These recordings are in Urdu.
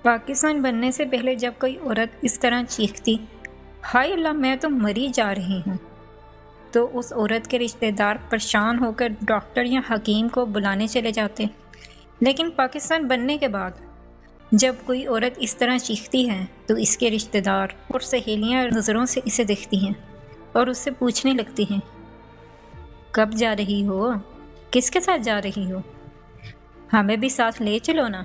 پاکستان بننے سے پہلے جب کوئی عورت اس طرح چیختی ہائے اللہ میں تو مری جا رہی ہوں، تو اس عورت کے رشتہ دار پریشان ہو کر ڈاکٹر یا حکیم کو بلانے چلے جاتے۔ لیکن پاکستان بننے کے بعد جب کوئی عورت اس طرح چیختی ہے تو اس کے رشتہ دار اور سہیلیاں نظروں سے اسے دیکھتی ہیں اور اس سے پوچھنے لگتی ہیں کب جا رہی ہو، کس کے ساتھ جا رہی ہو، ہمیں بھی ساتھ لے چلو نا۔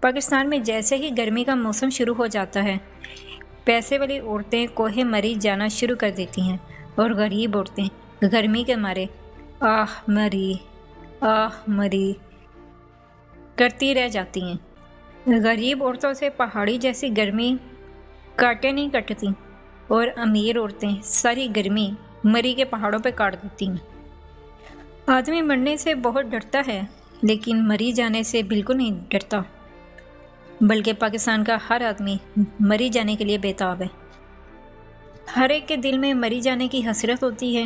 پاکستان میں جیسے ہی گرمی کا موسم شروع ہو جاتا ہے، پیسے والی عورتیں کوہ مری جانا شروع کر دیتی ہیں اور غریب عورتیں گرمی کے مارے آہ مری کرتی رہ جاتی ہیں۔ غریب عورتوں سے پہاڑی جیسی گرمی کاٹے نہیں کٹتی اور امیر عورتیں ساری گرمی مری کے پہاڑوں پہ کاٹ دیتی ہیں۔ آدمی مرنے سے بہت ڈرتا ہے لیکن مری جانے سے بالکل نہیں ڈرتا، بلکہ پاکستان کا ہر آدمی مری جانے کے لیے بیتاب ہے۔ ہر ایک کے دل میں مری جانے کی حسرت ہوتی ہے۔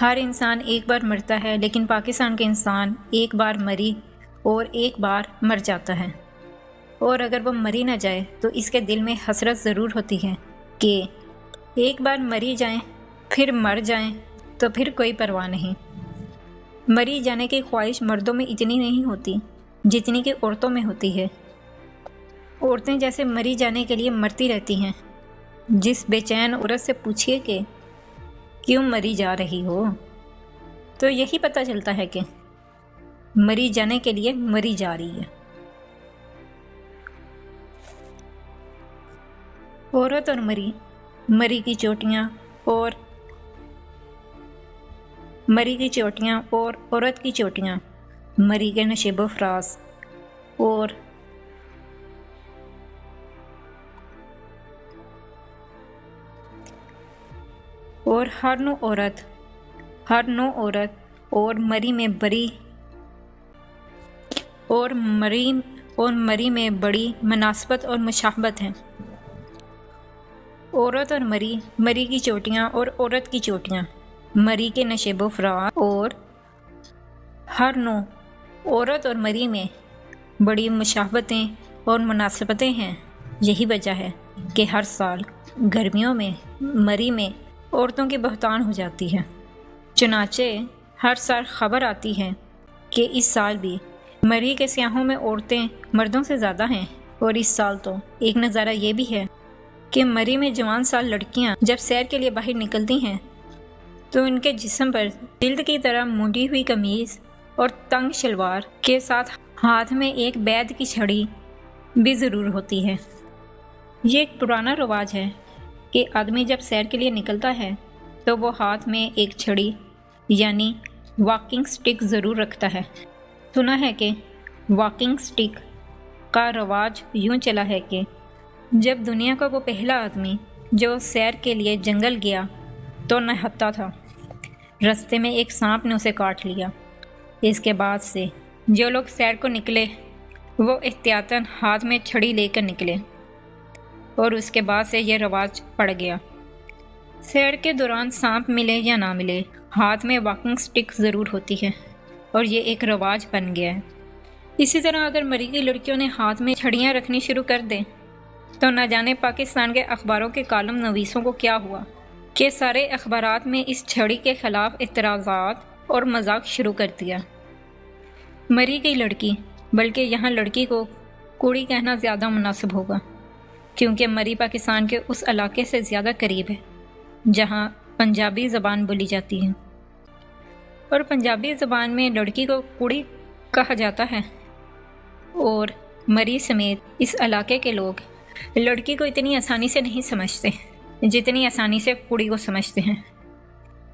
ہر انسان ایک بار مرتا ہے، لیکن پاکستان کے انسان ایک بار مری اور ایک بار مر جاتا ہے، اور اگر وہ مری نہ جائے تو اس کے دل میں حسرت ضرور ہوتی ہے کہ ایک بار مری جائیں پھر مر جائیں تو پھر کوئی پرواہ نہیں۔ مری جانے کی خواہش مردوں میں اتنی نہیں ہوتی جتنی کہ عورتوں میں ہوتی ہے۔ عورتیں جیسے مری جانے کے لیے مرتی رہتی ہیں۔ جس بے چین عورت سے پوچھئے کہ کیوں مری جا رہی ہو، تو یہی پتہ چلتا ہے کہ مری جانے کے لیے مری جا رہی ہے۔ عورت اور مری کی چوٹیاں اور عورت کی چوٹیاں، مری کے نشیب و فراز اور ہر نوع عورت اور مری میں بڑی مناسبت اور مشابہت ہے۔ عورت اور مری کی چوٹیاں اور عورت کی چوٹیاں، مری کے نشیب و فراز اور ہر نوع عورت اور مری میں بڑی مشابہتیں اور مناسبتیں ہیں۔ یہی وجہ ہے کہ ہر سال گرمیوں میں مری میں عورتوں کی بہتان ہو جاتی ہے۔ چنانچہ ہر سال خبر آتی ہے کہ اس سال بھی مری کے سیاحوں میں عورتیں مردوں سے زیادہ ہیں، اور اس سال تو ایک نظارہ یہ بھی ہے کہ مری میں جوان سال لڑکیاں جب سیر کے لیے باہر نکلتی ہیں تو ان کے جسم پر جلد کی طرح مونڈی ہوئی قمیض اور تنگ شلوار کے ساتھ ہاتھ میں ایک بید کی چھڑی بھی ضرور ہوتی ہے۔ یہ ایک پرانا رواج ہے کہ آدمی جب سیر کے لیے نکلتا ہے تو وہ ہاتھ میں ایک چھڑی یعنی واکنگ سٹک ضرور رکھتا ہے۔ سنا ہے کہ واکنگ سٹک کا رواج یوں چلا ہے کہ جب دنیا کا وہ پہلا آدمی جو سیر کے لیے جنگل گیا تو نہتا تھا، رستے میں ایک سانپ نے اسے کاٹ لیا۔ اس کے بعد سے جو لوگ سیر کو نکلے وہ احتیاطاً ہاتھ میں چھڑی لے کر نکلے، اور اس کے بعد سے یہ رواج پڑ گیا۔ سیر کے دوران سانپ ملے یا نہ ملے، ہاتھ میں واکنگ سٹک ضرور ہوتی ہے، اور یہ ایک رواج بن گیا ہے۔ اسی طرح اگر مری کی لڑکیوں نے ہاتھ میں چھڑیاں رکھنی شروع کر دیں تو نہ جانے پاکستان کے اخباروں کے کالم نویسوں کو کیا ہوا کہ سارے اخبارات میں اس چھڑی کے خلاف اعتراضات اور مذاق شروع کر دیا۔ مری کی لڑکی، بلکہ یہاں لڑکی کو کوڑی کہنا زیادہ مناسب ہوگا، کیونکہ مری پاکستان کے اس علاقے سے زیادہ قریب ہے جہاں پنجابی زبان بولی جاتی ہے، اور پنجابی زبان میں لڑکی کو کوڑی کہا جاتا ہے، اور مری سمیت اس علاقے کے لوگ لڑکی کو اتنی آسانی سے نہیں سمجھتے جتنی آسانی سے کڑی کو سمجھتے ہیں،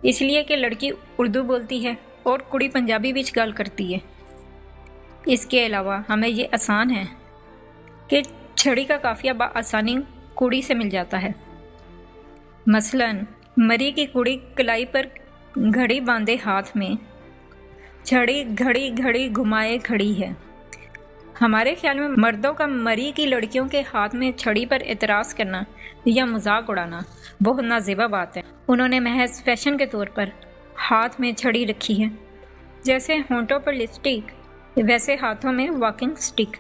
اس لیے کہ لڑکی اردو بولتی ہے اور کڑی پنجابی وچ گل کرتی ہے۔ اس کے علاوہ ہمیں یہ آسان ہے کہ چھڑی کا قافیہ بآسانی کڑی سے مل جاتا ہے۔ مثلاً مری کی کڑی کلائی پر گھڑی باندھے ہاتھ میں چھڑی گھڑی گھڑی گھمائے کھڑی ہے۔ ہمارے خیال میں مردوں کا مری کی لڑکیوں کے ہاتھ میں چھڑی پر اعتراض کرنا یا مذاق اڑانا بہت نازیبا بات ہے۔ انہوں نے محض فیشن کے طور پر ہاتھ میں چھڑی رکھی ہے، جیسے ہونٹوں پر لپسٹک ویسے ہاتھوں میں واکنگ سٹک۔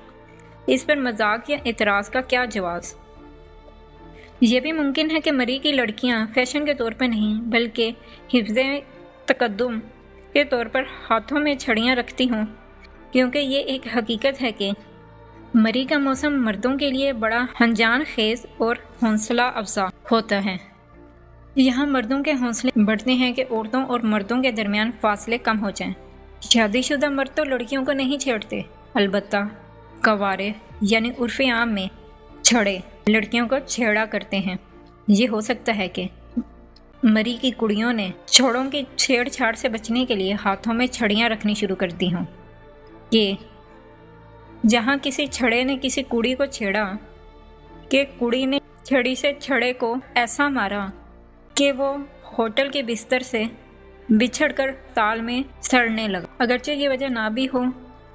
اس پر مذاق یا اعتراض کا کیا جواز؟ یہ بھی ممکن ہے کہ مری کی لڑکیاں فیشن کے طور پر نہیں بلکہ حفظ تقدم کے طور پر ہاتھوں میں چھڑیاں رکھتی ہوں، کیونکہ یہ ایک حقیقت ہے کہ مری کا موسم مردوں کے لیے بڑا ہنجان خیز اور حوصلہ افزا ہوتا ہے۔ یہاں مردوں کے حوصلے بڑھتے ہیں کہ عورتوں اور مردوں کے درمیان فاصلے کم ہو جائیں۔ شادی شدہ مرد تو لڑکیوں کو نہیں چھیڑتے، البتہ کوارے یعنی عرف عام میں چھڑے لڑکیوں کو چھیڑا کرتے ہیں۔ یہ ہو سکتا ہے کہ مری کی کڑیوں نے چھوڑوں کی چھیڑ چھاڑ سے بچنے کے لیے ہاتھوں میں چھڑیاں رکھنی شروع کر دی ہوں، کہ جہاں کسی چھڑے نے کسی کڑی کو چھیڑا کہ کڑی نے چھڑی سے چھڑے کو ایسا مارا کہ وہ ہوٹل کے بستر سے بچھڑ کر تال میں سڑنے لگا۔ اگرچہ یہ وجہ نہ بھی ہو،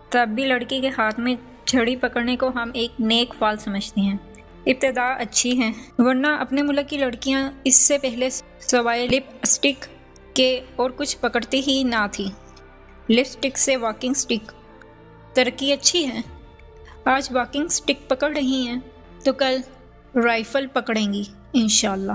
تب بھی لڑکی کے ہاتھ میں چھڑی پکڑنے کو ہم ایک نیک فعل سمجھتے ہیں۔ ابتدا اچھی ہے، ورنہ اپنے ملک کی لڑکیاں اس سے پہلے سوائے لپ اسٹک کے اور کچھ پکڑتی ہی نہ تھی۔ لپ اسٹک سے واکنگ اسٹک، ترقی اچھی ہے۔ آج واکنگ اسٹک پکڑ رہی ہیں تو کل رائفل پکڑیں گی انشاءاللہ۔